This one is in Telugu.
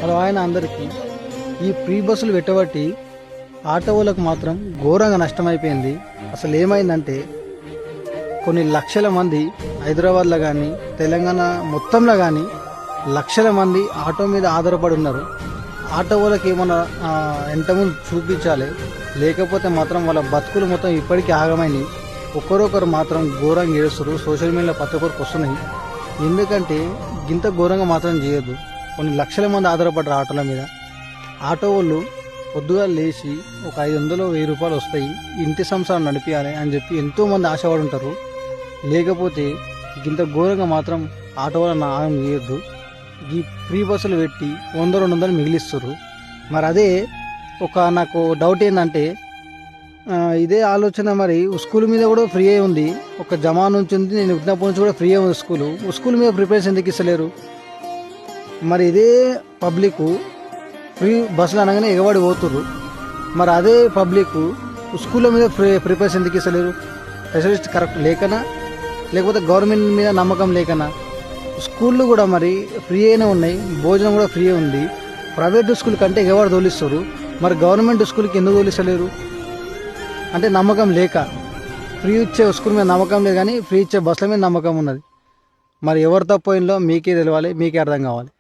హలో ఆయన అందరికీ. ఈ ఫ్రీ బస్సులు పెట్టబట్టి ఆటో వాళ్ళకు మాత్రం ఘోరంగా నష్టమైపోయింది. అసలు ఏమైందంటే కొన్ని లక్షల మంది హైదరాబాద్లో కానీ తెలంగాణ మొత్తంలో కానీ లక్షల మంది ఆటో మీద ఆధారపడి ఉన్నారు. ఆటో వాళ్ళకి ఏమన్నా ఎంతమంది చూపించాలి, లేకపోతే మాత్రం వాళ్ళ బతుకులు మొత్తం ఇప్పటికీ ఆగమైనవి. ఒకరొకరు మాత్రం ఘోరంగా ఏడుస్తారు. సోషల్ మీడియాలో ప్రతి ఒక్కరికి వస్తున్నాయి. ఎందుకంటే ఇంత ఘోరంగా మాత్రం చేయొద్దు. కొన్ని లక్షల మంది ఆధారపడ్డారు ఆటోల మీద. ఆటో వాళ్ళు పొద్దుగా లేచి ఒక 500 1000 రూపాయలు వస్తాయి, ఇంటి సంసారం నడిపించాలి అని చెప్పి ఎంతోమంది ఆశపడి ఉంటారు. లేకపోతే ఇంత ఘోరంగా మాత్రం ఆటో వాళ్ళని ఆగం చేయొద్దు. ఈ ఫ్రీ బస్సులు పెట్టి 100 200 మిగిలిస్తారు. మరి అదే నాకు డౌట్ ఏంటంటే ఇదే ఆలోచన మరి స్కూల్ మీద కూడా ఫ్రీ అయి ఉంది. ఒక జమా నుంచి ఉంది, నేను పుట్టినప్పటి నుంచి కూడా ఫ్రీ అయి ఉంది స్కూల్ మీద ప్రిపేర్స్ ఎందుకు ఇస్తలేరు? మరి ఇదే పబ్లిక్ ఫ్రీ బస్సులు అనగానే ఎగబడి పోతుర్రు. మరి అదే పబ్లిక్ స్కూళ్ళ మీద ప్రిపేర్స్ ఎందుకు ఇస్తలేరు? స్పెషలిస్ట్ కరెక్ట్ లేకనా, లేకపోతే గవర్నమెంట్ మీద నమ్మకం లేకనా? స్కూళ్ళు కూడా మరి ఫ్రీ అయినా ఉన్నాయి, భోజనం కూడా ఫ్రీ ఉంది. ప్రైవేట్ స్కూల్ కంటే ఎగబడి తోలిస్తారు. మరి గవర్నమెంట్ స్కూల్కి ఎందుకు తోలిస్తలేరు? అంటే నమ్మకం లేక. ఫ్రీ ఇచ్చే స్కూల్ మీద నమ్మకం లేదు, కానీ ఫ్రీ ఇచ్చే బస్సుల మీద నమ్మకం ఉన్నది. మరి ఎవరు తప్పు అయిందో మీకే తెలియాలి, మీకే అర్థం కావాలి.